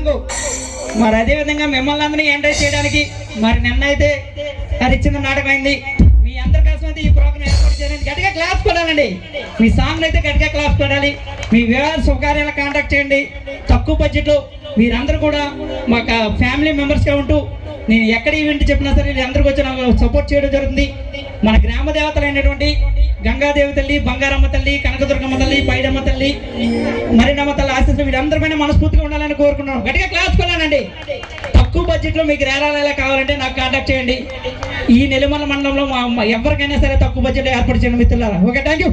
Song. మరి అదేవిధంగా మిమ్మల్ని అందరినీ ఎంజాయ్ చేయడానికి మరి నిన్న అయితే హరిశ్చంద్ర నాటకం అయింది. మీ అందరి కోసం అయితే ఈ ప్రోగ్రాం ఏర్పాటు చేయడానికి గట్టిగా క్లాస్ కొడాలండి. మీ సాంగ్లు అయితే గట్టిగా క్లాస్ కొడాలి. మీ వివాహ శుభకార్యాలు కాంటాక్ట్ చేయండి. తక్కువ బడ్జెట్లో మీరందరూ కూడా మాకు ఫ్యామిలీ మెంబర్స్గా ఉంటూ నేను ఎక్కడ ఈవెంట్ చెప్పినా సరే అందరికి వచ్చి నాకు సపోర్ట్ చేయడం జరుగుతుంది. మన గ్రామ దేవతలైనటువంటి గంగాదేవి తల్లి, బంగారమ్మ తల్లి, కనకదుర్గమ్మ తల్లి, పైడమ్మ తల్లి, మరినమ్మ తల్లి ఆశీస్సులు వీళ్ళందరిపైన మనస్ఫూర్తిగా ఉండాలని కోరుకున్నాను. గట్టిగా క్లాస్ కొనాలండి. తక్కువ బడ్జెట్లో మీకు రేరాలు కావాలంటే నాకు కాంటాక్ట్ చేయండి. ఈ నెల్లిమల్ల మండలంలో ఎవరికైనా సరే తక్కువ బడ్జెట్లో ఏర్పాటు చేయండి మిత్రులారా. Okay, thank you.